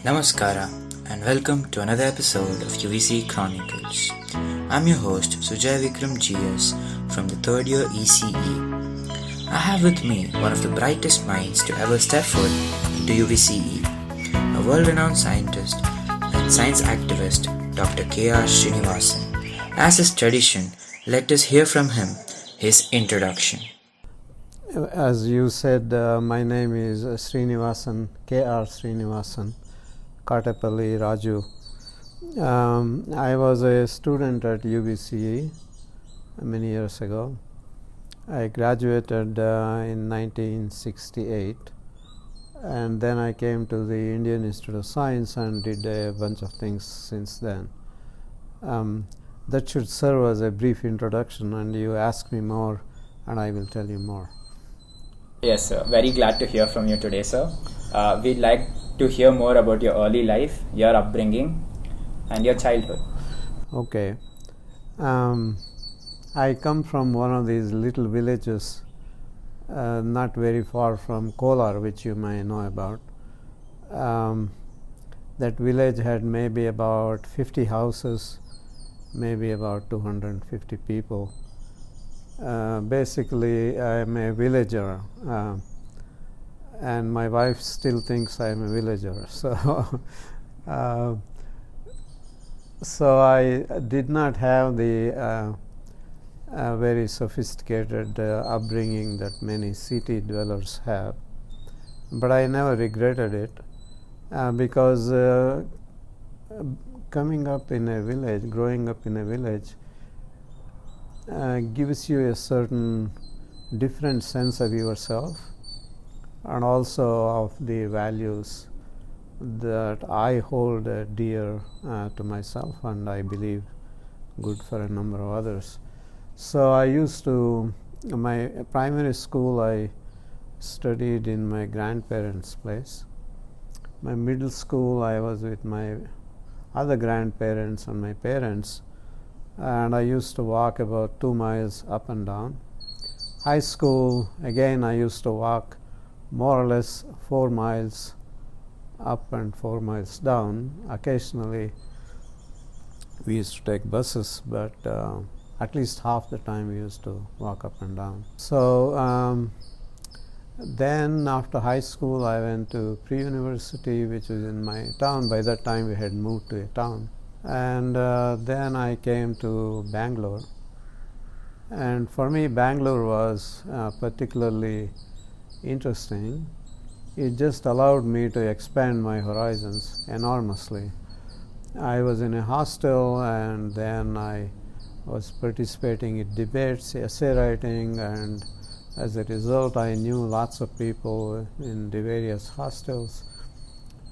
Namaskara and welcome to another episode of UVCE Chronicles. I'm your host Sujay GS from the third year ECE. I have with me one of the brightest minds to ever step foot into UVCE, a world-renowned scientist and science activist, Dr. Sreenivasan. As is tradition, let us hear from him his introduction. As you said, my name is Sreenivasan, Sreenivasan, Katapalli Raju. I was a student at UVCE many years ago. I graduated in 1968, and then I came to the Indian Institute of Science and did a bunch of things since then. That should serve as a brief introduction, and you ask me more and I will tell you more. Yes, sir. Very glad to hear from you today, sir. We'd like to hear more about your early life, your upbringing, and your childhood. Okay. I come from one of these little villages not very far from Kolar, which you may know about. That village had maybe about 50 houses, maybe about 250 people. Basically, I'm a villager, and my wife still thinks I'm a villager. So I did not have the very sophisticated upbringing that many city dwellers have, but I never regretted it because growing up in a village, gives you a certain different sense of yourself and also of the values that I hold dear to myself, and I believe good for a number of others. So I used to, my primary school I studied in my grandparents' place. My middle school I was with my other grandparents and my parents, and I used to walk about 2 miles up and down. High school, again, I used to walk more or less 4 miles up and 4 miles down. Occasionally, we used to take buses, but at least half the time we used to walk up and down. So then after high school, I went to pre-university, which was in my town. By that time, we had moved to a town. And then I came to Bangalore, and for me Bangalore was particularly interesting. It just allowed me to expand my horizons enormously. I was in a hostel, and then I was participating in debates, essay writing, and as a result I knew lots of people in the various hostels.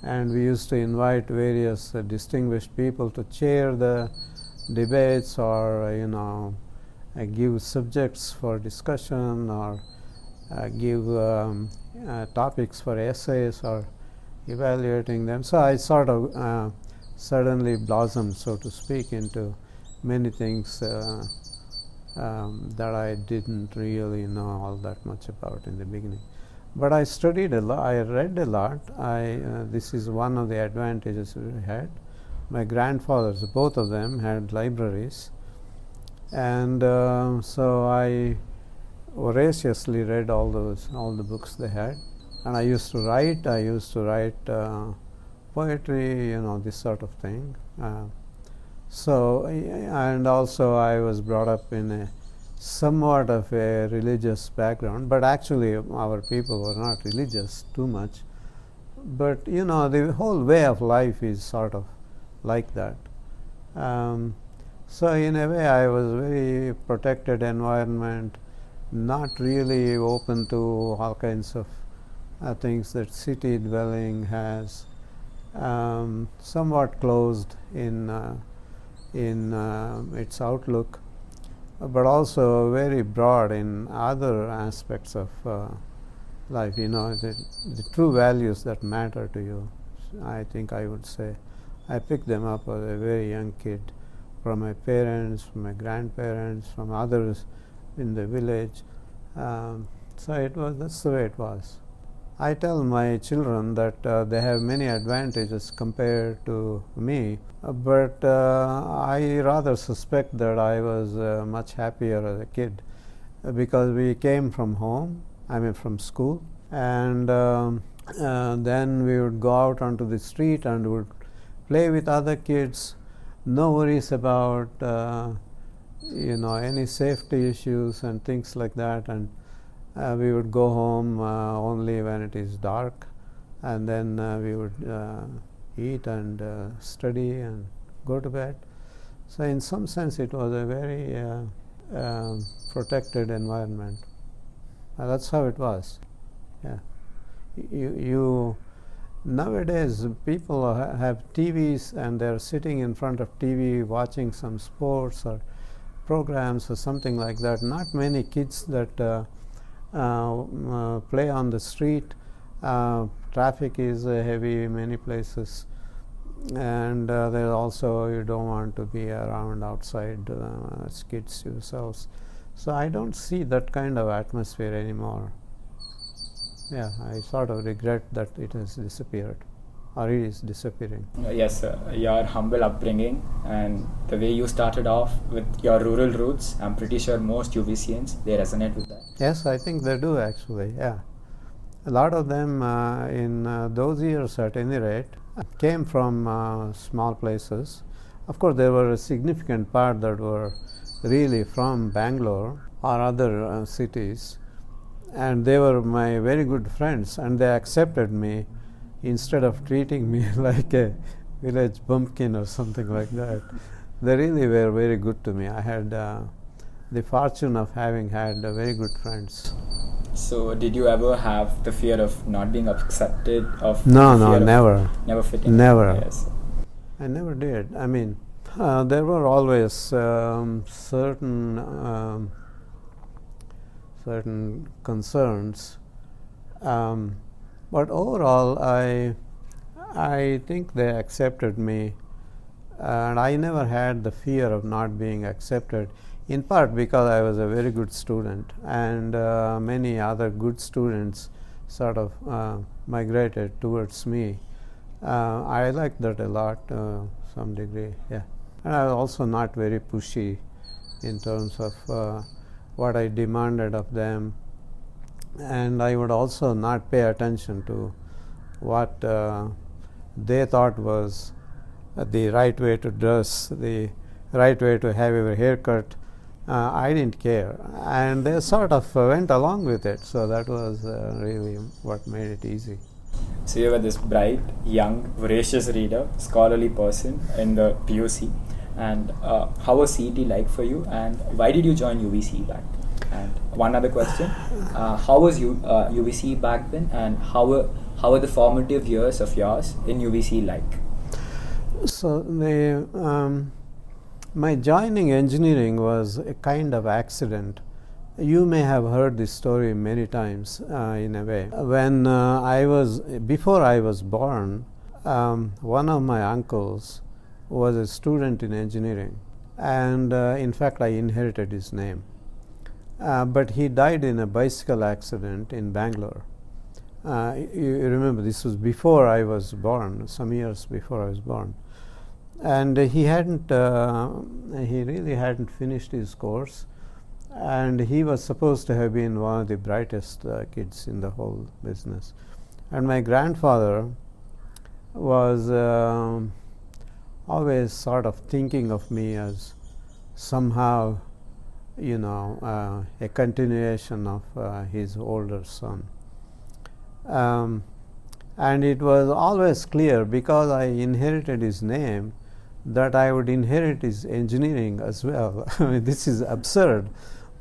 And we used to invite various distinguished people to chair the debates or give subjects for discussion or give topics for essays or evaluating them. So I sort of suddenly blossomed, so to speak, into many things that I didn't really know all that much about in the beginning. But I studied a lot, I read a lot. This is one of the advantages we had. My grandfathers, both of them, had libraries, and so I voraciously read all the books they had. And I used to write poetry, this sort of thing. And also I was brought up in a somewhat of a religious background, but actually our people were not religious too much. But the whole way of life is sort of like that. So in a way I was very protected environment, not really open to all kinds of things that city dwelling has, somewhat closed in its outlook, but also very broad in other aspects of life. The true values that matter to you, I think I would say I picked them up as a very young kid from my parents, from my grandparents, from others in the village. So that's the way it was. I tell my children that they have many advantages compared to me, but I rather suspect that I was much happier as a kid because we came from home, from school, and then we would go out onto the street and would play with other kids. No worries about any safety issues and things like that, and we would go home only when it is dark, and then we would eat and study and go to bed. So in some sense it was a very protected environment. That's how it was. Yeah. You nowadays people have TVs and they're sitting in front of TV watching some sports or programs or something like that. Not many kids that play on the street. Traffic is heavy in many places, and there also you don't want to be around outside as kids yourselves. So I don't see that kind of atmosphere anymore. Yeah, I sort of regret that it has disappeared, or it is disappearing. Yes, your humble upbringing and the way you started off with your rural roots, I'm pretty sure most UVCians, they resonate with that. Yes, I think they do actually, yeah. A lot of them in those years at any rate came from small places. Of course, there were a significant part that were really from Bangalore or other cities, and they were my very good friends, and they accepted me instead of treating me like a village bumpkin or something like that. They really were very good to me. I had the fortune of having had very good friends. So did you ever have the fear of not being accepted? No, never. Never fitting? Never. Yes. I never did. There were always certain concerns, but overall I think they accepted me, and I never had the fear of not being accepted, in part because I was a very good student, and many other good students sort of migrated towards me. I liked that a lot, some degree, yeah. And I was also not very pushy in terms of what I demanded of them, and I would also not pay attention to what they thought was the right way to dress, the right way to have your haircut. I didn't care, and they sort of went along with it, so that was really what made it easy. So you were this bright, young, voracious reader, scholarly person in the PUC, and how was CET like for you, and why did you join UVCE back? And one other question, how was UVCE back then, and how were the formative years of yours in UVCE like? So my joining engineering was a kind of accident. You may have heard this story many times in a way. When before I was born, one of my uncles was a student in engineering, and in fact I inherited his name. But he died in a bicycle accident in Bangalore. You remember, this was before I was born, some years before I was born. And he really hadn't finished his course, and he was supposed to have been one of the brightest kids in the whole business. And my grandfather was always sort of thinking of me as somehow, a continuation of his older son. And it was always clear, because I inherited his name, that I would inherit his engineering as well. This is absurd,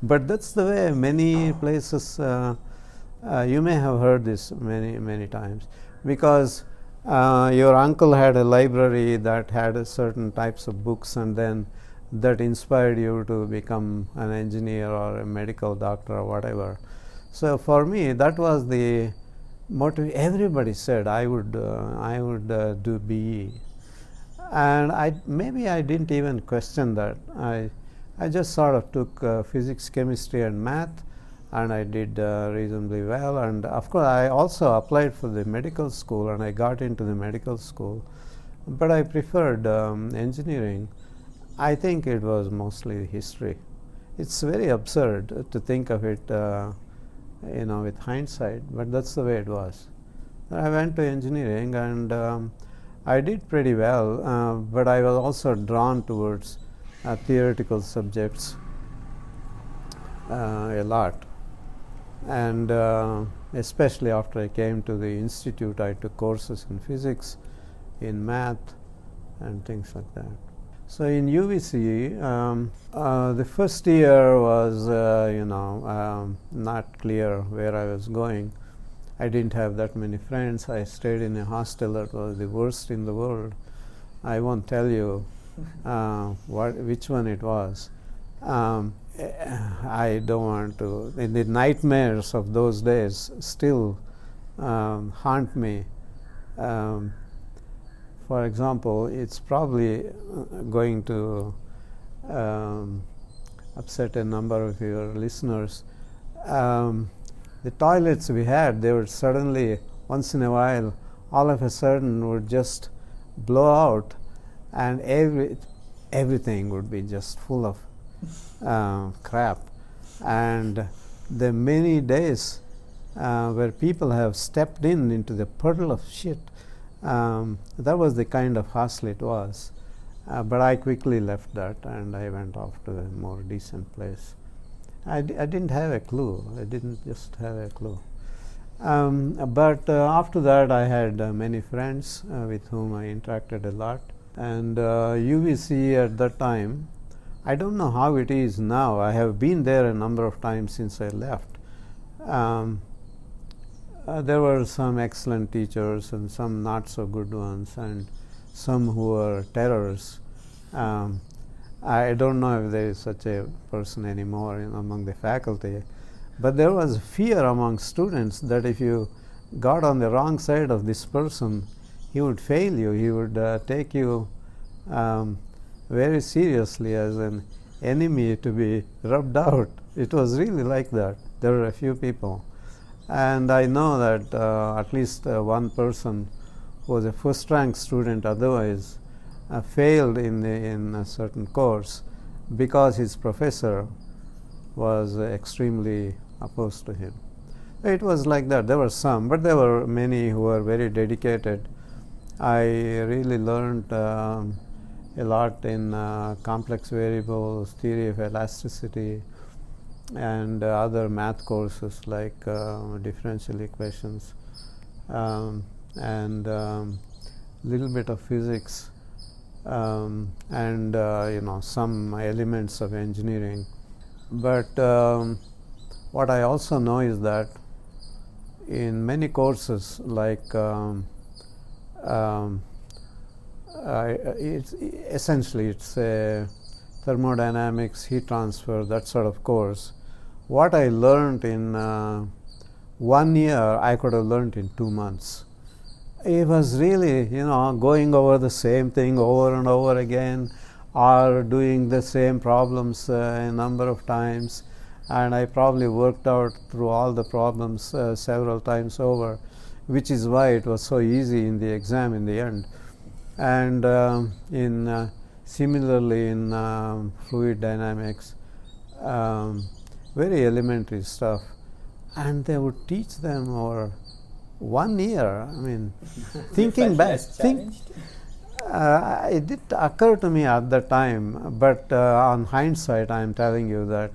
but that's the way many places, you may have heard this many times, because your uncle had a library that had certain types of books, and then that inspired you to become an engineer or a medical doctor or whatever. So for me, that was the motive. Everybody said I would do BE, and I didn't even question that. I just sort of took physics, chemistry and math, and I did reasonably well. And of course, I also applied for the medical school, and I got into the medical school, but I preferred engineering. I think it was mostly history. It's very absurd to think of it, with hindsight, but that's the way it was. I went to engineering, and I did pretty well, but I was also drawn towards theoretical subjects a lot. And especially after I came to the institute, I took courses in physics, in math, and things like that. So in UVCE, the first year was, not clear where I was going. I didn't have that many friends. I stayed in a hostel that was the worst in the world. I won't tell you which one it was. I don't want to. The nightmares of those days still haunt me. For example, it's probably going to upset a number of your listeners. The toilets we had, they would suddenly, once in a while, all of a sudden would just blow out, and everything would be just full of crap. And the many days where people have stepped into the puddle of shit, that was the kind of hostel it was. But I quickly left that, and I went off to a more decent place. I didn't have a clue. I didn't just have a clue. But after that, I had many friends with whom I interacted a lot. And UVCE at that time, I don't know how it is now. I have been there a number of times since I left. There were some excellent teachers and some not so good ones, and some who were terrors. I don't know if there is such a person anymore among the faculty, but there was fear among students that if you got on the wrong side of this person, he would fail you. He would take you very seriously as an enemy to be rubbed out. It was really like that. There were a few people. And I know that at least one person who was a first-rank student otherwise failed in a certain course because his professor was extremely opposed to him. It was like that. There were some, but there were many who were very dedicated. I really learned a lot in complex variables, theory of elasticity, and other math courses like differential equations, and little bit of physics, and some elements of engineering. But what I also know is that in many courses like it's a thermodynamics, heat transfer, that sort of course. What I learned in 1 year, I could have learned in 2 months. It was really, going over the same thing over and over again, or doing the same problems a number of times. And I probably worked out through all the problems several times over, which is why it was so easy in the exam in the end. And similarly in fluid dynamics, very elementary stuff, and they would teach them over 1 year. I mean, thinking back, it did occur to me at the time, but on hindsight, I am telling you that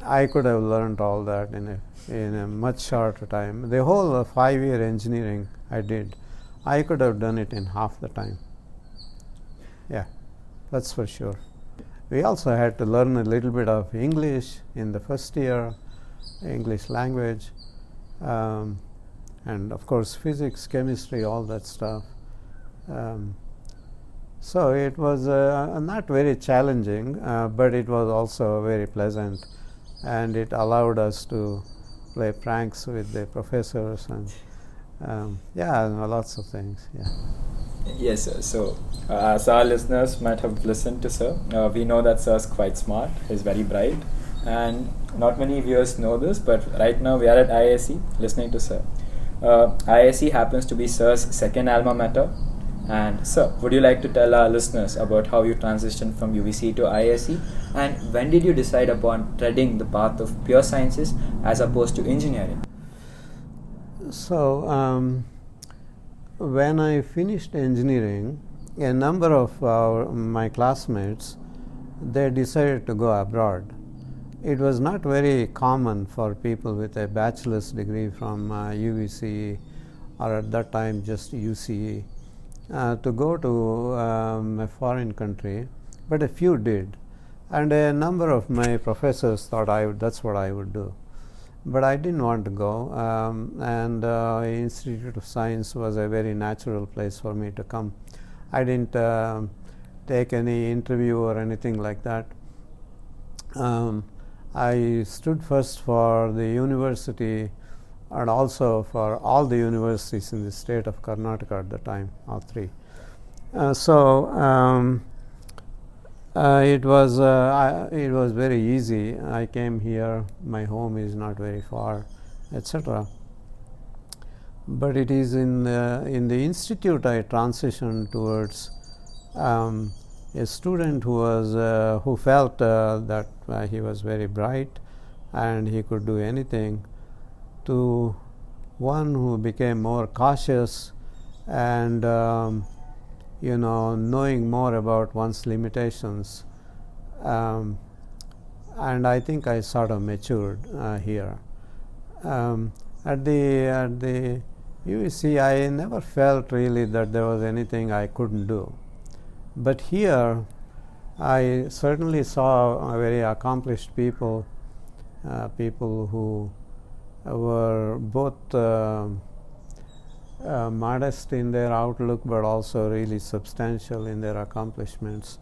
I could have learned all that in a much shorter time. The whole 5-year engineering I did, I could have done it in half the time. Yeah, that's for sure. We also had to learn a little bit of English in the first year, English language, and of course physics, chemistry, all that stuff. So it was not very challenging, but it was also very pleasant, and it allowed us to play pranks with the professors and lots of things. Yeah. Yes, sir. So, as our listeners might have listened to sir, we know that sir is quite smart. He's very bright, and not many viewers know this, but right now we are at IISc listening to Sir. IISc happens to be Sir's second alma mater. And Sir, would you like to tell our listeners about how you transitioned from UVCE to IISc, and when did you decide upon treading the path of pure sciences as opposed to engineering? So, when I finished engineering, a number of my classmates, they decided to go abroad. It was not very common for people with a bachelor's degree from UVCE, or at that time just UCE, to go to a foreign country, but a few did, and a number of my professors thought that's what I would do. But I didn't want to go, and Institute of Science was a very natural place for me to come. I didn't take any interview or anything like that. I stood first for the university and also for all the universities in the state of Karnataka at the time, all three. It was very easy. I came here, my home is not very far, etc. But it is in the institute I transitioned towards a student who felt that he was very bright and he could do anything, to one who became more cautious and knowing more about one's limitations, and I think I sort of matured here. At the UVC, I never felt really that there was anything I couldn't do, but here I certainly saw very accomplished people, people who were both modest in their outlook but also really substantial in their accomplishments,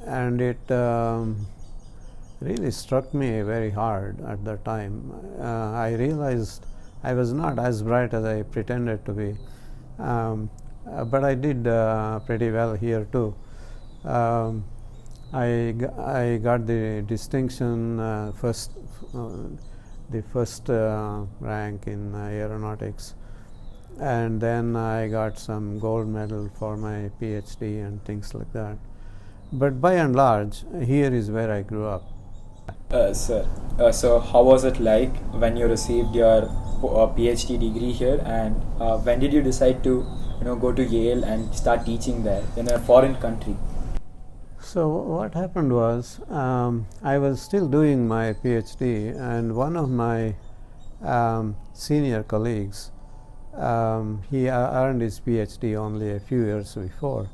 and it really struck me very hard at that time. I realized I was not as bright as I pretended to be, but I did pretty well here too. I got the distinction, the first rank in aeronautics, and then I got some gold medal for my PhD and things like that. But by and large, here is where I grew up. Sir, so how was it like when you received your PhD degree here, and when did you decide to go to Yale and start teaching there in a foreign country? So what happened was, I was still doing my PhD, and one of my senior colleagues, he earned his PhD only a few years before.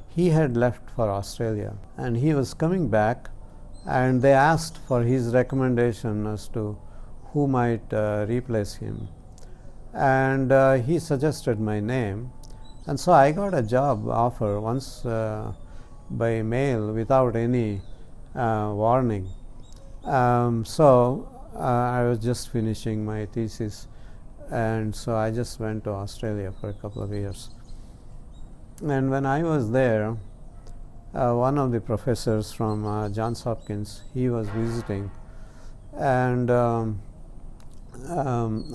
He had left for Australia and he was coming back, and they asked for his recommendation as to who might replace him, and he suggested my name, and so I got a job offer once by mail without any warning. So I was just finishing my thesis, and so I just went to Australia for a couple of years. And when I was there, one of the professors from Johns Hopkins, he was visiting, and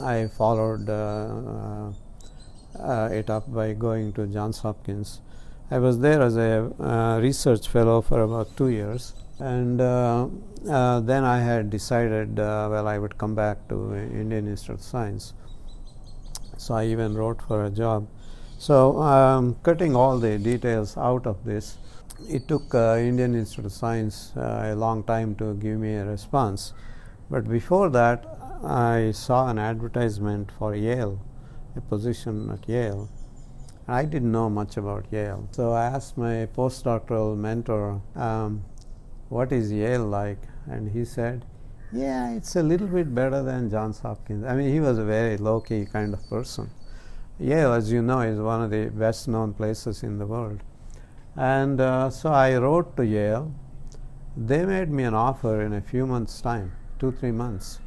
I followed it up by going to Johns Hopkins. I was there as a research fellow for about 2 years, and then I had decided, I would come back to Indian Institute of Science. So I even wrote for a job. So cutting all the details out of this, it took Indian Institute of Science a long time to give me a response. But before that, I saw an advertisement for Yale, a position at Yale. I didn't know much about Yale. So I asked my postdoctoral mentor, what is Yale like? And he said, yeah, it's a little bit better than Johns Hopkins. I mean, he was a very low-key kind of person. Yale, as you know, is one of the best known places in the world. And so I wrote to Yale. They made me an offer in a few months' time, 2-3 months,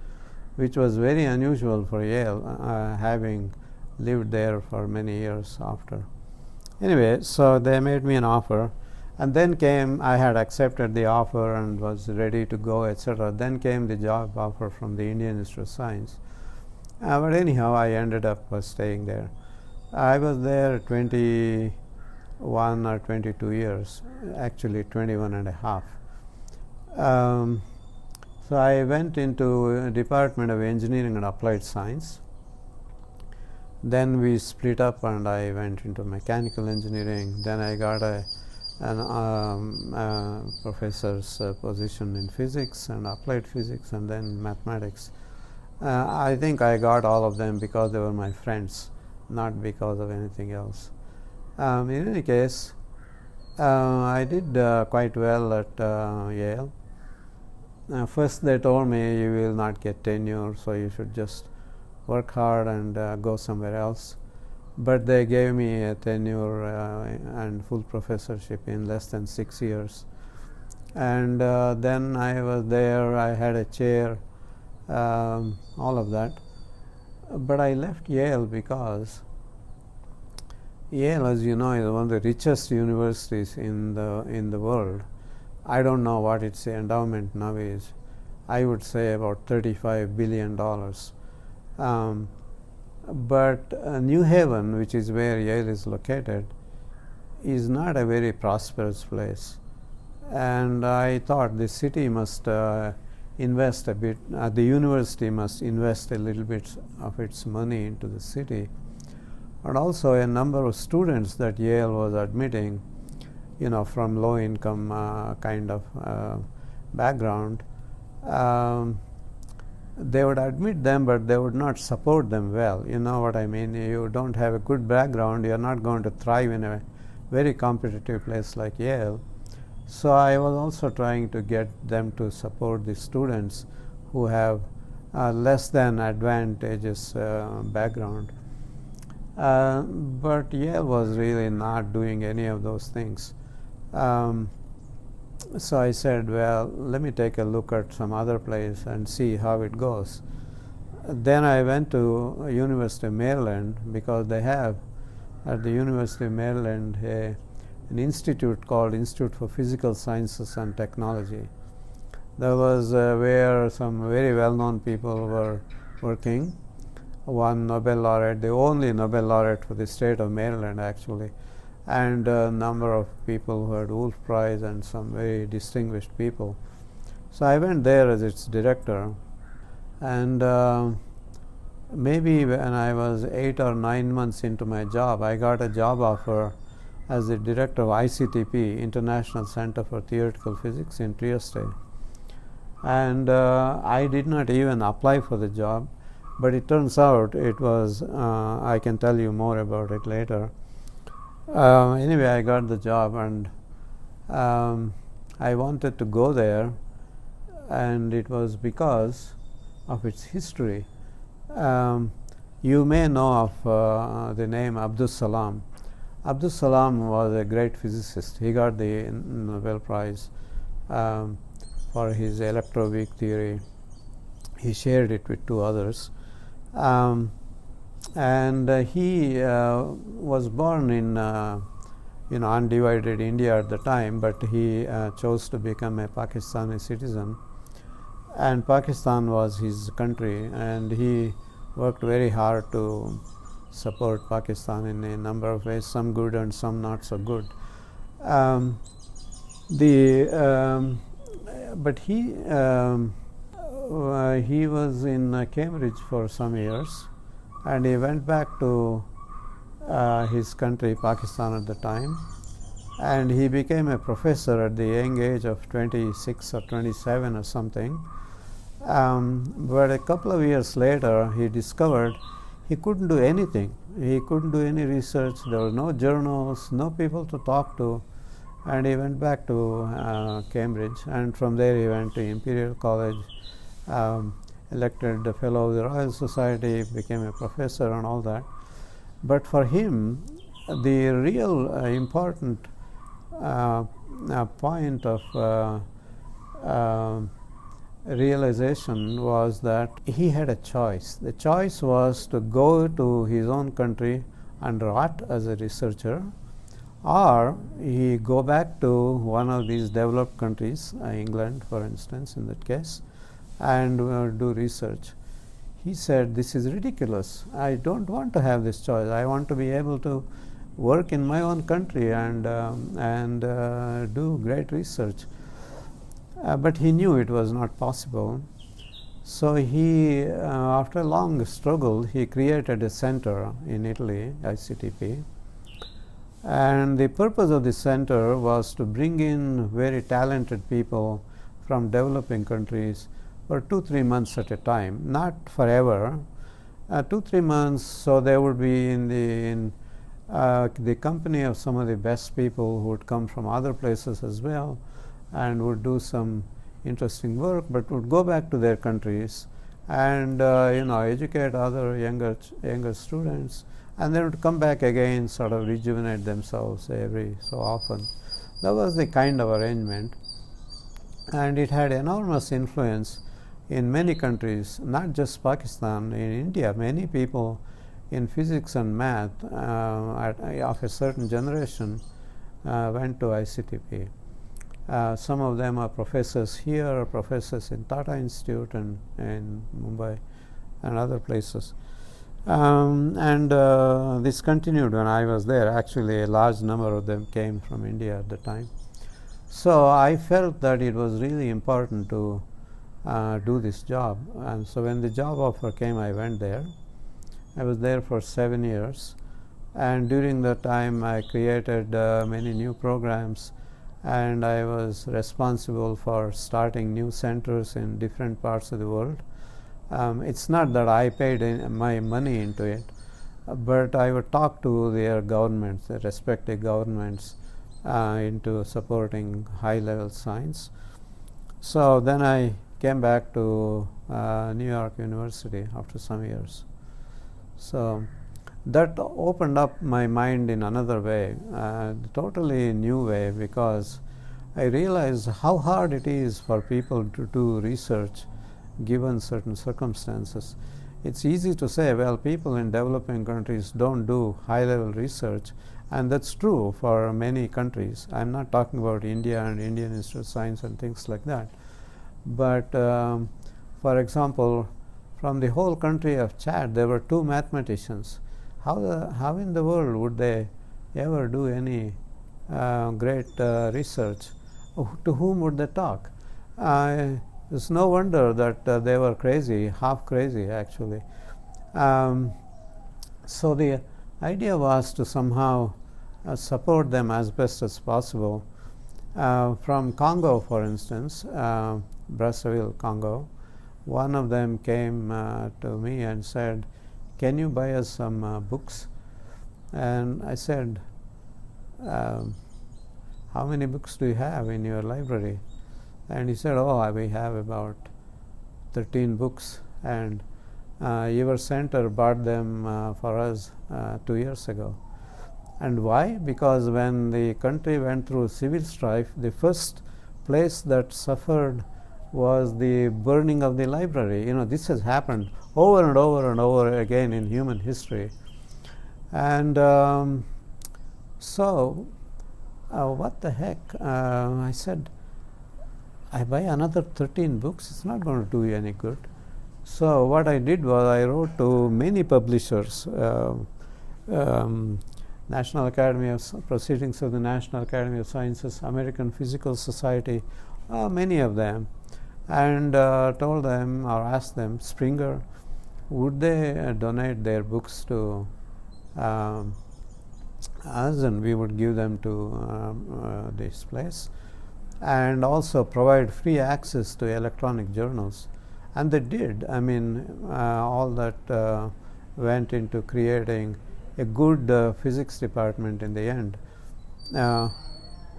which was very unusual for Yale, having lived there for many years after. Anyway, so they made me an offer, And then I had accepted the offer and was ready to go, etc. Then came the job offer from the Indian Institute of Science. But anyhow, I ended up staying there. I was there 21 or 22 years, actually 21 and a half. So I went into Department of Engineering and Applied Science. Then we split up and I went into mechanical engineering. Then I got a professor's position in physics and applied physics, and then mathematics. I think I got all of them because they were my friends, not because of anything else. In any case, I did quite well at Yale. First they told me you will not get tenure, so you should just work hard and go somewhere else. But they gave me a tenure and full professorship in less than 6 years. And then I was there, I had a chair, all of that. But I left Yale because Yale, as you know, is one of the richest universities in the world. I don't know what its endowment now is. I would say about $35 billion. But New Haven, which is where Yale is located, is not a very prosperous place. And I thought the city must invest a bit, the university must invest a little bit of its money into the city. And also a number of students that Yale was admitting, from low income kind of background, they would admit them, but they would not support them well. You know what I mean? You don't have a good background, you're not going to thrive in a very competitive place like Yale. So I was also trying to get them to support the students who have less than advantageous background. But Yale was really not doing any of those things. So I said, well, let me take a look at some other place and see how it goes. Then I went to University of Maryland, because they have at the University of Maryland an institute called Institute for Physical Sciences and Technology. That was where some very well-known people were working. One Nobel laureate, the only Nobel laureate for the state of Maryland actually, and a number of people who had Wolf Prize and some very distinguished people. So I went there as its director, and maybe when I was 8 or 9 months into my job, I got a job offer as the director of ICTP, International Center for Theoretical Physics in Trieste. And I did not even apply for the job, but it turns out it was, I can tell you more about it later. Anyway, I got the job, and I wanted to go there, and it was because of its history. You may know of the name Abdus Salam. Abdus Salam was a great physicist. He got the Nobel Prize for his electroweak theory. He shared it with 2 others. And he was born in undivided India at the time, but he chose to become a Pakistani citizen, and Pakistan was his country, and he worked very hard to support Pakistan in a number of ways, some good and some not so good. But he was in Cambridge for some years, and he went back to his country, Pakistan at the time, and he became a professor at the young age of 26 or 27 or something. But a couple of years later, he discovered he couldn't do anything. He couldn't do any research. There were no journals, no people to talk to, and he went back to Cambridge, and from there he went to Imperial College, elected a fellow of the Royal Society, became a professor and all that. But for him, the real important point of realization was that he had a choice. The choice was to go to his own country and rot as a researcher, or he go back to one of these developed countries, England for instance in that case, and do research. He said, this is ridiculous. I don't want to have this choice. I want to be able to work in my own country and do great research. But he knew it was not possible. So he, after a long struggle, he created a center in Italy, ICTP. And the purpose of the center was to bring in very talented people from developing countries for 2-3 months at a time, not forever, 2-3 months, so they would be in the company of some of the best people who would come from other places as well and would do some interesting work, but would go back to their countries and educate other younger students, and then would come back again, sort of rejuvenate themselves every so often. That was the kind of arrangement, and it had enormous influence in many countries, not just Pakistan. In India, many people in physics and math of a certain generation went to ICTP. Some of them are professors here, professors in Tata Institute and in Mumbai and other places. This continued when I was there. Actually, a large number of them came from India at the time. So I felt that it was really important to do this job, and so when the job offer came, I went there. I was there for 7 years, and during that time I created many new programs, and I was responsible for starting new centers in different parts of the world. It's not that I paid my money into it, but I would talk to their governments, their respective governments, into supporting high-level science. So then I came back to New York University after some years. So that opened up my mind in another way, totally new way, because I realized how hard it is for people to do research given certain circumstances. It's easy to say, well, people in developing countries don't do high-level research, and that's true for many countries. I'm not talking about India and Indian Institute of Science and things like that. But for example, from the whole country of Chad, there were 2 mathematicians. How in the world would they ever do any great research? To whom would they talk? It's no wonder that they were crazy, half crazy actually. So the idea was to somehow support them as best as possible. From Congo, for instance, Brazzaville, Congo, one of them came to me and said, can you buy us some books? And I said, how many books do you have in your library? And he said, oh, we have about 13 books, and your center bought them for us 2 years ago. And why? Because when the country went through civil strife, the first place that suffered was the burning of the library. This has happened over and over and over again in human history. And what the heck? I said, I buy another 13 books, it's not going to do you any good. So what I did was I wrote to many publishers, National Academy of Proceedings of the National Academy of Sciences, American Physical Society, many of them, and told them or asked them, Springer, would they donate their books to us, and we would give them to this place, and also provide free access to electronic journals. And they did. I mean, all that went into creating a good physics department in the end.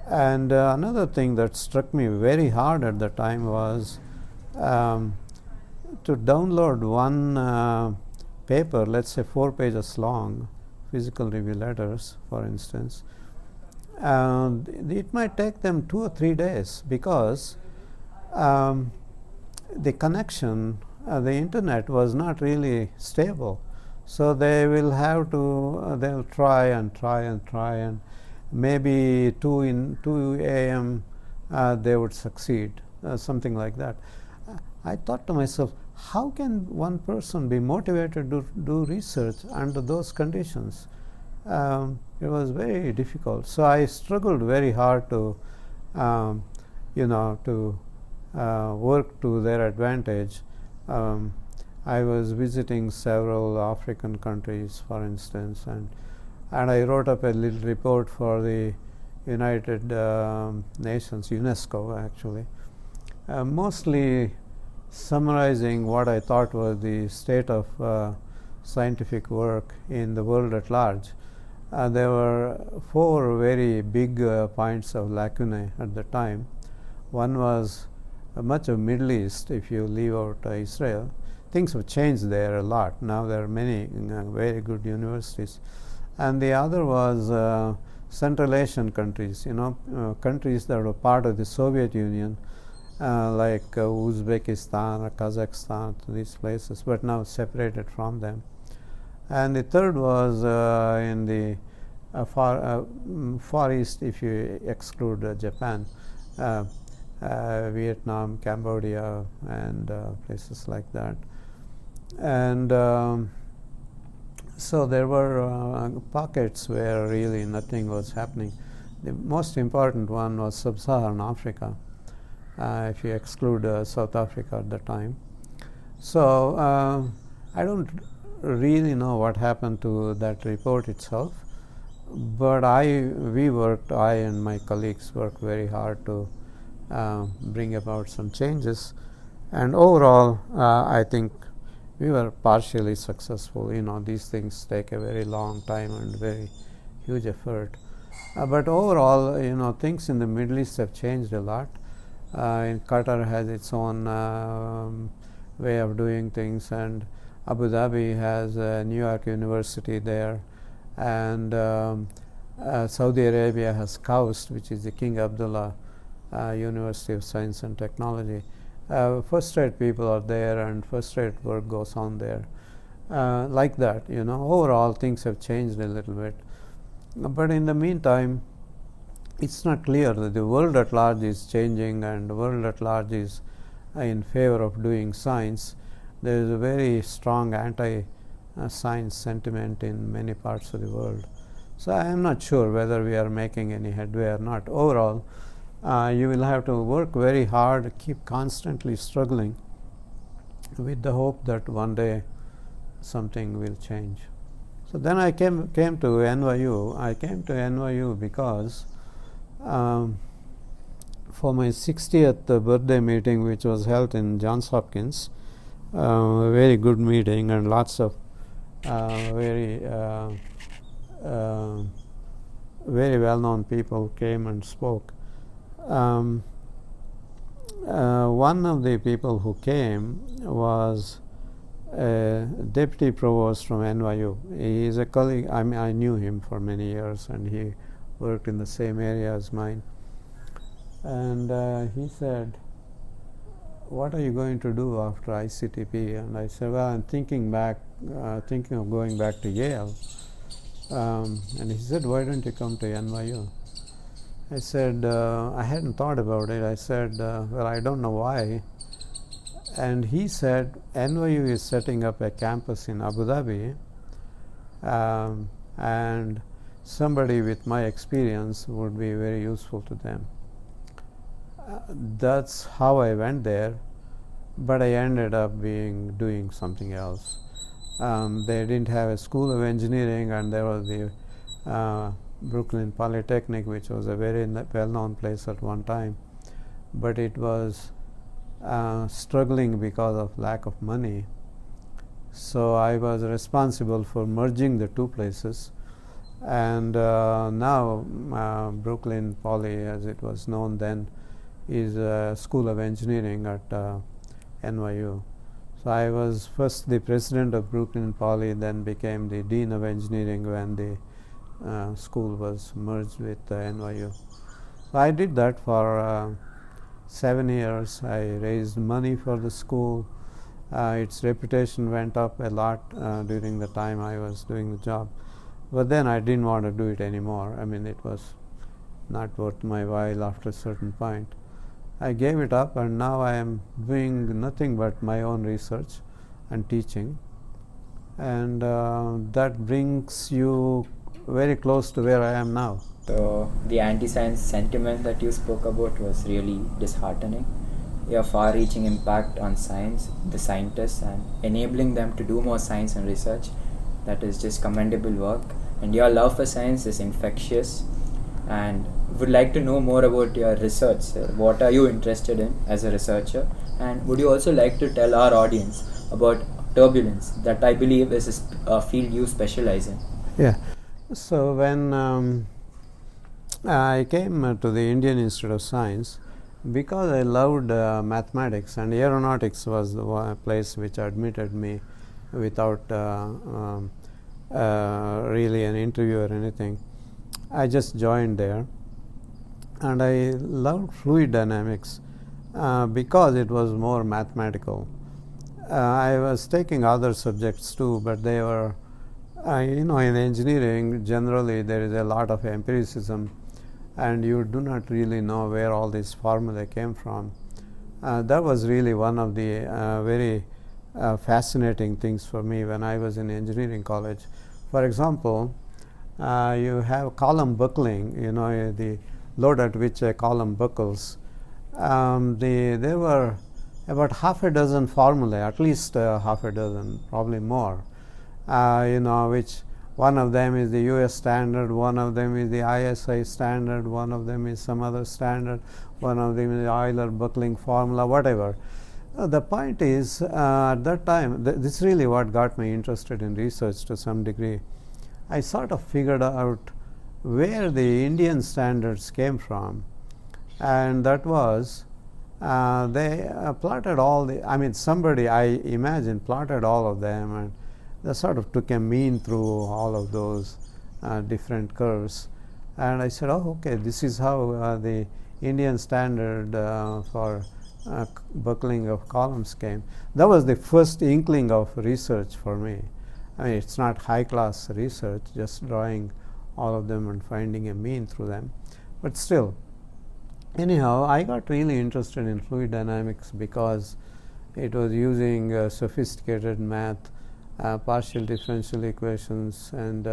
And another thing that struck me very hard at the time was to download one paper, let's say 4 pages long, Physical Review Letters, for instance. It might take them 2 or 3 days because the connection, the internet was not really stable. So they will have to, they'll try and maybe 2 a.m. They would succeed, something like that. I thought to myself, how can one person be motivated to do research under those conditions? It was very difficult. So I struggled very hard to, to work to their advantage. I was visiting several African countries, for instance, and I wrote up a little report for the United Nations, UNESCO actually, mostly summarizing what I thought was the state of scientific work in the world at large. There were 4 very big points of lacunae at the time. One was much of Middle East. If you leave out Israel, things have changed there a lot. Now there are many very good universities. And the other was Central Asian countries, countries that were part of the Soviet Union, like Uzbekistan or Kazakhstan, these places, but now separated from them. And the third was in the Far East, if you exclude Japan, Vietnam, Cambodia, and places like that. And so there were pockets where really nothing was happening. The most important one was Sub-Saharan Africa, if you exclude South Africa at the time. So I don't really know what happened to that report itself, but I and my colleagues worked very hard to bring about some changes, and overall I think we were partially successful. These things take a very long time and very huge effort, but overall things in the Middle East have changed a lot. In Qatar has its own way of doing things, and Abu Dhabi has New York University there, and Saudi Arabia has KAUST, which is the King Abdullah University of Science and Technology. First-rate people are there, and first-rate work goes on there. Like that, overall things have changed a little bit. But in the meantime, it's not clear that the world at large is changing, and the world at large is in favor of doing science. There is a very strong anti-science sentiment in many parts of the world. So I am not sure whether we are making any headway or not. Overall, you will have to work very hard, keep constantly struggling with the hope that one day something will change. So then I came to NYU. I came to NYU because for my 60th birthday meeting, which was held in Johns Hopkins, a very good meeting, and lots of very well-known people came and spoke. One of the people who came was a deputy provost from NYU. He is a colleague. I knew him for many years, and he worked in the same area as mine. And he said, "What are you going to do after ICTP?" And I said, "Well, I'm thinking of going back to Yale." And he said, "Why don't you come to NYU?" I said, I hadn't thought about it. I said, "Well, I don't know why." And he said, "NYU is setting up a campus in Abu Dhabi, and somebody with my experience would be very useful to them." That's how I went there, but I ended up doing something else. They didn't have a school of engineering, and there was the Brooklyn Polytechnic, which was a very well-known place at one time, but it was struggling because of lack of money. So I was responsible for merging the two places, and now Brooklyn Poly, as it was known then, is a School of Engineering at NYU. So I was first the president of Brooklyn Poly, then became the dean of engineering when the school was merged with NYU. So I did that for 7 years. I raised money for the school. Its reputation went up a lot during the time I was doing the job. But then I didn't want to do it anymore. I mean, it was not worth my while after a certain point. I gave it up, and now I am doing nothing but my own research and teaching, and that brings you very close to where I am now. So the anti-science sentiment that you spoke about was really disheartening. Your far-reaching impact on science, the scientists, and enabling them to do more science and research, that is just commendable work. And your love for science is infectious. And would like to know more about your research, sir. What are you interested in as a researcher? And would you also like to tell our audience about turbulence, that I believe is a field you specialize in? Yeah. So when I came to the Indian Institute of Science, because I loved mathematics, and aeronautics was the place which admitted me without really an interview or anything. I just joined there, and I loved fluid dynamics because it was more mathematical. I was taking other subjects too, but they were, in engineering generally there is a lot of empiricism, and you do not really know where all these formulae came from. That was really one of the very fascinating things for me when I was in engineering college. For example, you have column buckling, the load at which a column buckles. There were about half a dozen formulae, at least half a dozen, probably more, which one of them is the US standard, one of them is the ISI standard, one of them is some other standard, one of them is the Euler buckling formula, whatever. The point is, at that time, this is really what got me interested in research to some degree. I sort of figured out where the Indian standards came from, and that was they plotted all the, somebody, I imagine, plotted all of them, and they sort of took a mean through all of those different curves. And I said, oh, okay, this is how the Indian standard for buckling of columns came. That was the first inkling of research for me. It's not high-class research, just drawing all of them and finding a mean through them. But still, anyhow, I got really interested in fluid dynamics because it was using sophisticated math, partial differential equations, and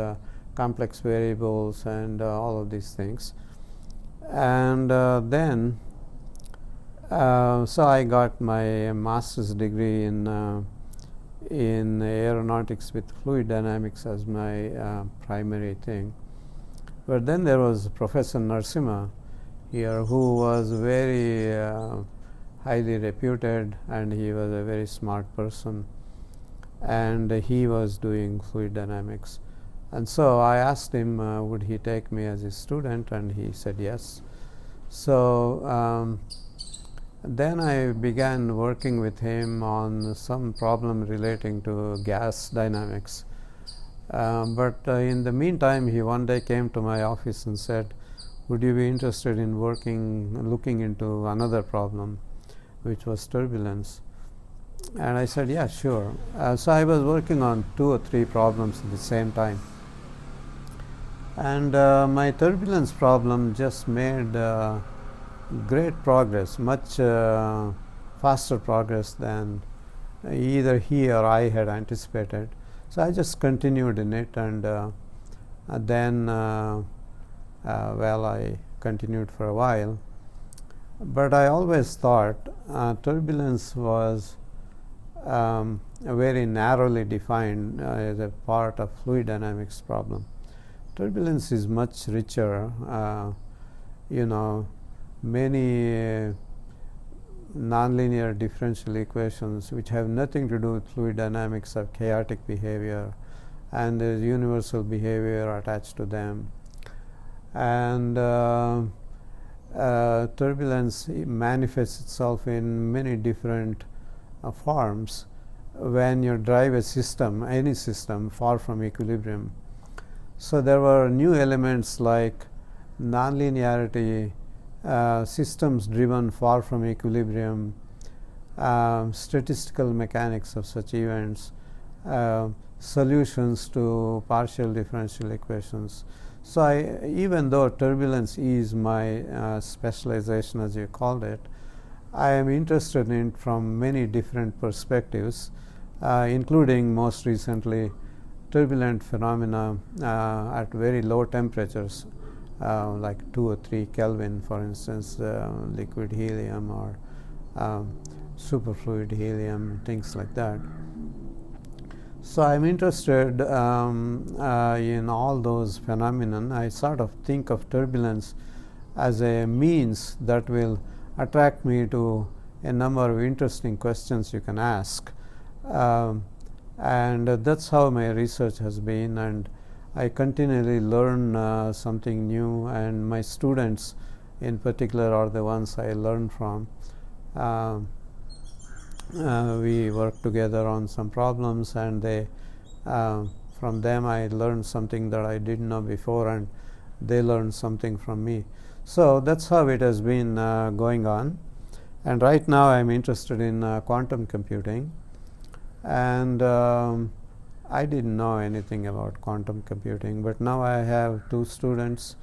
complex variables, and all of these things. And then, so I got my master's degree in aeronautics with fluid dynamics as my primary thing. But then there was Professor Narasimha here, who was very highly reputed, and he was a very smart person, and he was doing fluid dynamics. And so I asked him, would he take me as a student, and he said yes. So then I began working with him on some problem relating to gas dynamics. But in the meantime, he one day came to my office and said, would you be interested in looking into another problem, which was turbulence? And I said, yeah, sure. So I was working on 2 or 3 problems at the same time. And my turbulence problem just made great progress, much faster progress than either he or I had anticipated. So I just continued in it, and then I continued for a while. But I always thought turbulence was very narrowly defined as a part of fluid dynamics problem. Turbulence is much richer, many nonlinear differential equations which have nothing to do with fluid dynamics of chaotic behavior, and there is universal behavior attached to them. And turbulence manifests itself in many different forms when you drive a system, any system, far from equilibrium. So there were new elements like nonlinearity, systems driven far from equilibrium, statistical mechanics of such events, solutions to partial differential equations. So even though turbulence is my specialization, as you called it, I am interested in it from many different perspectives, including most recently turbulent phenomena at very low temperatures, like 2 or 3 Kelvin, for instance, liquid helium or superfluid helium, things like that. So I'm interested in all those phenomena. I sort of think of turbulence as a means that will attract me to a number of interesting questions you can ask, and that's how my research has been, and I continually learn something new, and my students in particular are the ones I learn from. We work together on some problems, and they from them I learned something that I didn't know before, and they learned something from me. So that's how it has been going on. And right now I'm interested in quantum computing, and I didn't know anything about quantum computing, but now I have 2 students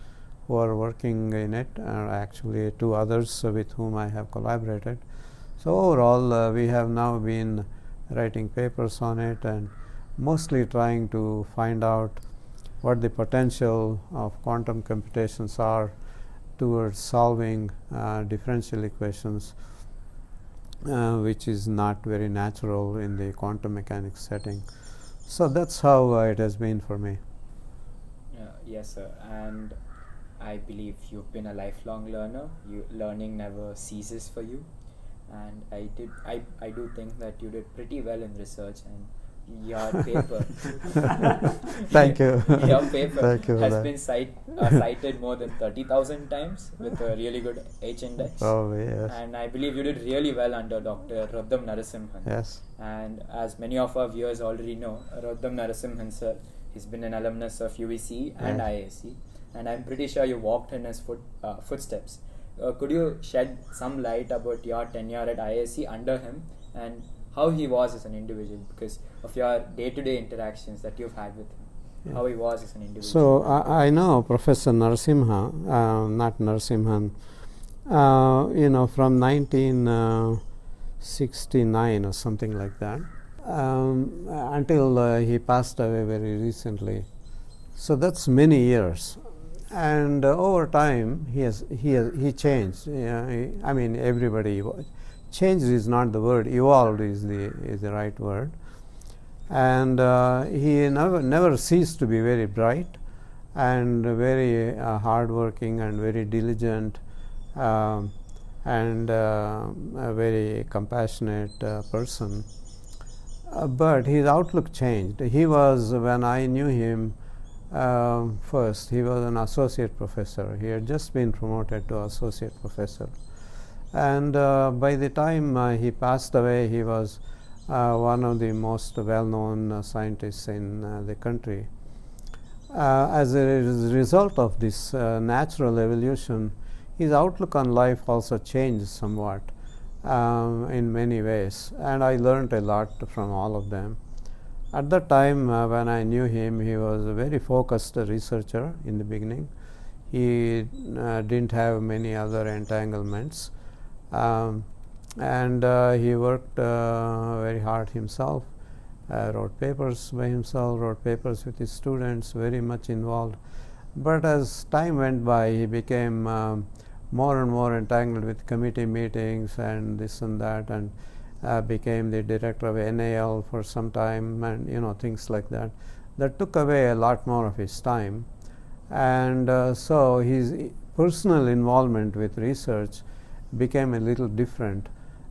who are working in it, actually 2 others with whom I have collaborated. So overall we have now been writing papers on it and mostly trying to find out what the potential of quantum computations are towards solving differential equations, which is not very natural in the quantum mechanics setting. So that's how it has been for me. Yes, sir. And I believe you've been a lifelong learner. Learning never ceases for you. And I do think that you did pretty well in research, and your paper Thank you. Your paper Thank you has been cited more than 30,000 times with a really good H index. Oh, yes. And I believe you did really well under Dr. Roddam Narasimhan. Yes. And as many of our viewers already know, Roddam Narasimhan sir, he's been an alumnus of UVCE and IISC, and I'm pretty sure you walked in his footsteps. Could you shed some light about your tenure at IISC under him and how he was as an individual, because of your day-to-day interactions that you've had with him? Yeah. How he was as an individual. So I know Professor Narasimha, not Narasimhan, from 1969 or something like that, until he passed away very recently. So that's many years, and over time he changed. I mean, everybody. Changed is not the word. Evolved is the right word. And he never ceased to be very bright and very hardworking and very diligent, and a very compassionate person. But his outlook changed. He was, when I knew him first, he was an associate professor. He had just been promoted to associate professor. And by the time he passed away, he was one of the most well-known scientists in the country. As a result of this natural evolution, his outlook on life also changed somewhat in many ways, and I learned a lot from all of them. At that time when I knew him, he was a very focused researcher in the beginning. He didn't have many other entanglements. And he worked very hard himself, wrote papers by himself, wrote papers with his students, very much involved. But as time went by, he became more and more entangled with committee meetings and this and that, and became the director of NAL for some time, and things like that. That took away a lot more of his time, and so his personal involvement with research became a little different.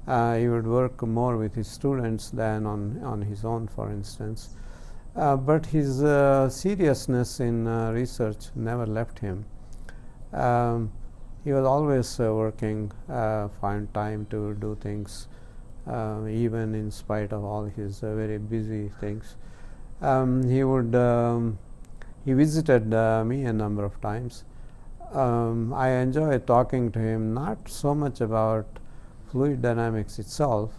He would work more with his students than on his own, for instance. But his seriousness in research never left him. He was always working, find time to do things, even in spite of all his very busy things. He visited me a number of times. I enjoy talking to him, not so much about fluid dynamics itself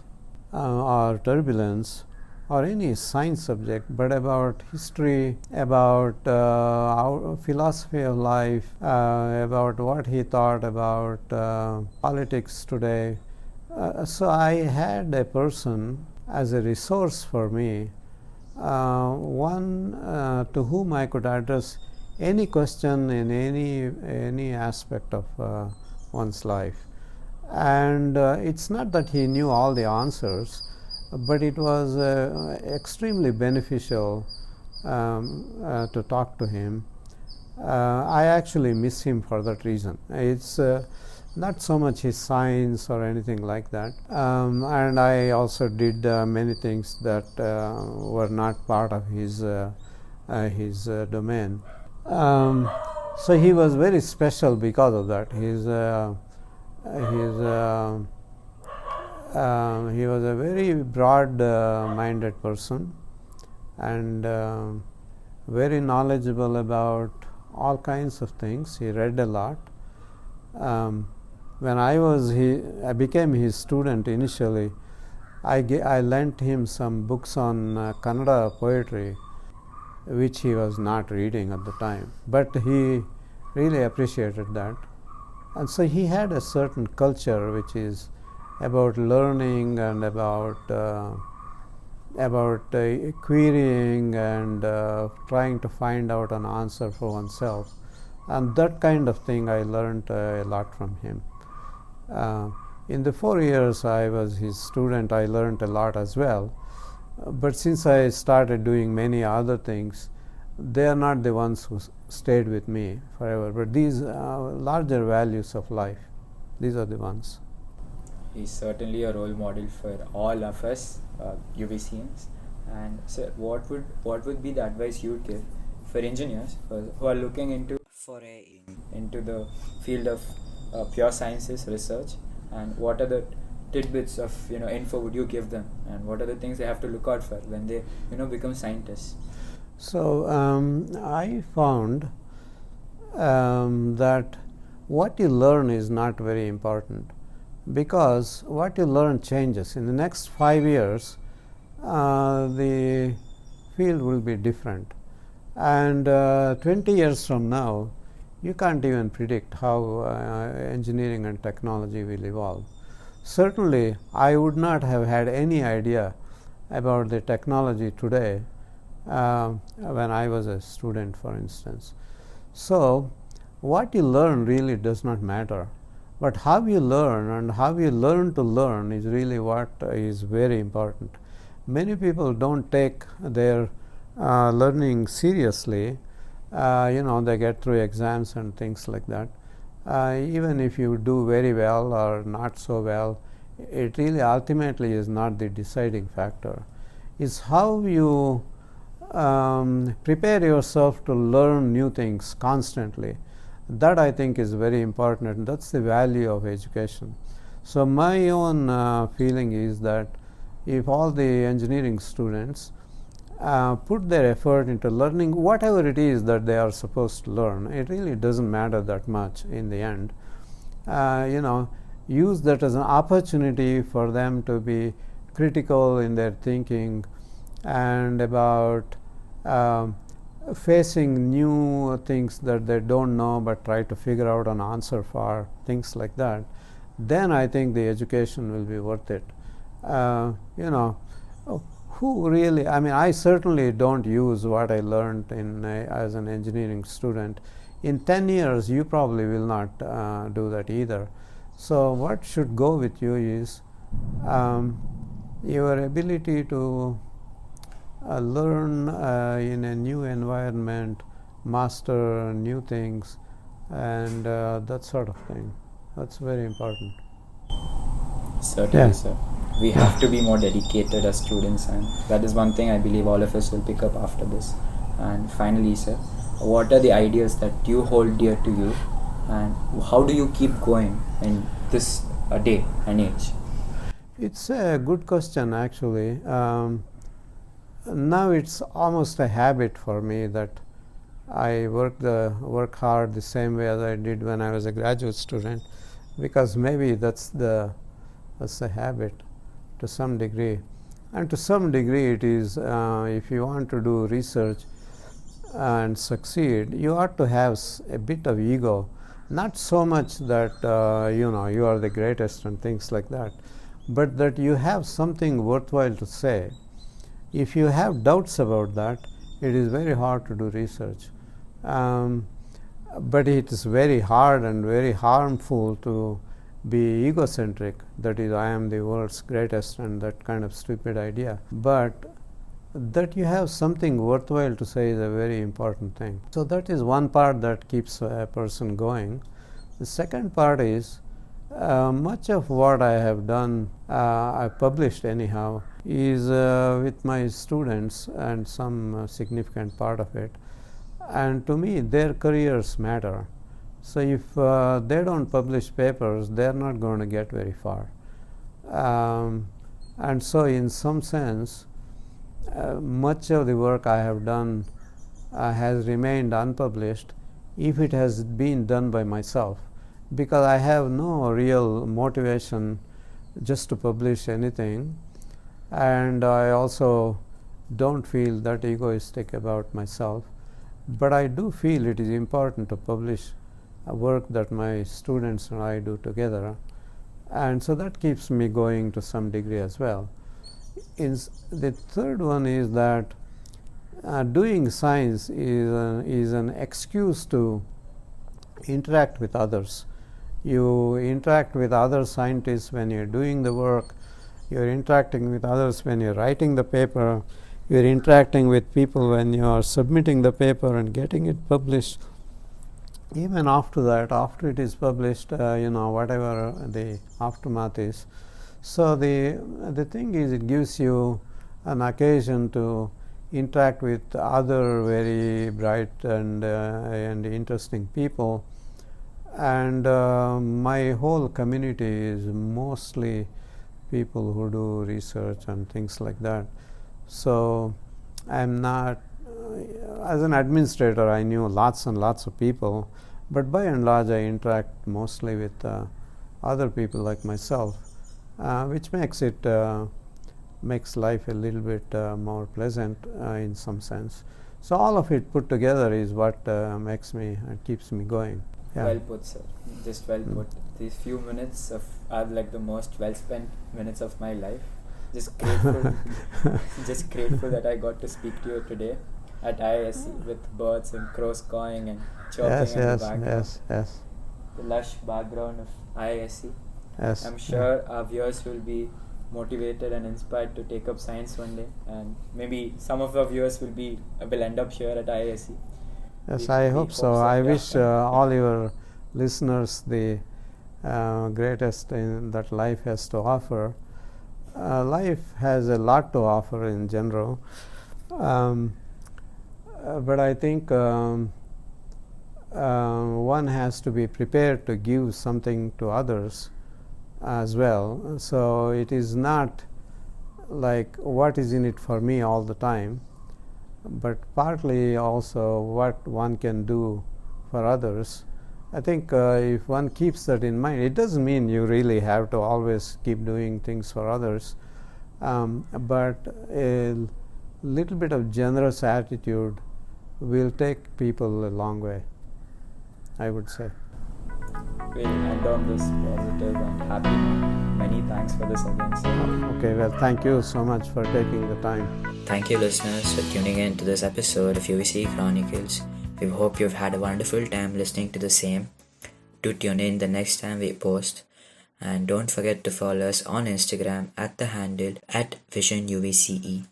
or turbulence, or any science subject, but about history, about our philosophy of life, about what he thought about politics today. So I had a person as a resource for me, one to whom I could address any question in any aspect of one's life. And it's not that he knew all the answers, but it was extremely beneficial to talk to him. I actually miss him for that reason. It's not so much his science or anything like that, and I also did many things that were not part of his domain. So he was very special because of that. He was a very broad-minded person, and very knowledgeable about all kinds of things. He read a lot. When I became his student initially, I lent him some books on Kannada poetry, which he was not reading at the time, but he really appreciated that. And so he had a certain culture which is about learning and about querying and trying to find out an answer for oneself. And that kind of thing I learned a lot from him. In the 4 years I was his student, I learned a lot as well. But since I started doing many other things, they are not the ones who stayed with me forever. But these larger values of life, these are the ones. He's certainly a role model for all of us UVCians. And sir, what would be the advice you'd give for engineers who are looking into the field of pure sciences research, and what are the tidbits of info would you give them, and what are the things they have to look out for when they become scientists? So I found that what you learn is not very important, because what you learn changes. In the next 5 years, the field will be different, and 20 years from now, you can't even predict how engineering and technology will evolve. Certainly, I would not have had any idea about the technology today when I was a student, for instance. So, what you learn really does not matter, but how you learn and how you learn to learn is really what is very important. Many people don't take their learning seriously. They get through exams and things like that. Even if you do very well or not so well, it really ultimately is not the deciding factor. It's how you prepare yourself to learn new things constantly. That I think is very important, and that's the value of education. So my own feeling is that if all the engineering students put their effort into learning whatever it is that they are supposed to learn, it really doesn't matter that much in the end. Use that as an opportunity for them to be critical in their thinking and about facing new things that they don't know but try to figure out an answer for, things like that. Then I think the education will be worth it. Who really, I certainly don't use what I learned as an engineering student. In 10 years, you probably will not do that either. So what should go with you is your ability to learn in a new environment, master new things, and that sort of thing. That's very important. Certainly, sir. We have to be more dedicated as students, and that is one thing I believe all of us will pick up after this. And finally, sir, what are the ideas that you hold dear to you, and how do you keep going in this day and age? It's a good question, actually. Now it's almost a habit for me that I work hard the same way as I did when I was a graduate student, because maybe that's a habit to some degree. And to some degree it is, if you want to do research and succeed, you ought to have a bit of ego, not so much that you are the greatest and things like that, but that you have something worthwhile to say. If you have doubts about that, it is very hard to do research. But it is very hard and very harmful to be egocentric, that is, I am the world's greatest, and that kind of stupid idea. But that you have something worthwhile to say is a very important thing. So that is one part that keeps a person going. The second part is, much of what I have done, I published anyhow, is with my students, and some significant part of it. And to me, their careers matter. So if they don't publish papers, they are not going to get very far. And so in some sense, much of the work I have done has remained unpublished if it has been done by myself, because I have no real motivation just to publish anything, and I also don't feel that egoistic about myself. But I do feel it is important to publish a work that my students and I do together, and so that keeps me going to some degree as well. The third one is that doing science is an excuse to interact with others. You interact with other scientists when you're doing the work, you're interacting with others when you're writing the paper, you're interacting with people when you are submitting the paper and getting it published. Even after that, after it is published, whatever the aftermath is. So the thing is, it gives you an occasion to interact with other very bright and interesting people. And my whole community is mostly people who do research and things like that. So I'm not, as an administrator, I knew lots and lots of people, but by and large I interact mostly with other people like myself, which makes life a little bit more pleasant in some sense. So all of it put together is what makes me and keeps me going. Yeah. Well put, sir. Just well put. These few minutes are like the most well spent minutes of my life. Just grateful, just grateful that I got to speak to you today at IISC with birds and crows cawing and chirping in the background. Yes. The lush background of IISC. Yes. I'm sure our viewers will be motivated and inspired to take up science one day, and maybe some of our viewers will end up here at IISC. Yes, I hope so. I wish all your listeners the greatest that life has to offer. Life has a lot to offer in general, but I think one has to be prepared to give something to others as well. So it is not like what is in it for me all the time, but partly also what one can do for others. I think if one keeps that in mind, it doesn't mean you really have to always keep doing things for others, but a little bit of generous attitude will take people a long way, I would say. We'll end on this positive and happy note. Many thanks for this again, sir. Okay, well, thank you so much for taking the time. Thank you, listeners, for tuning in to this episode of UVCE Chronicles. We hope you've had a wonderful time listening to the same. Do tune in the next time we post. And don't forget to follow us on Instagram at the handle @VisionUVCE.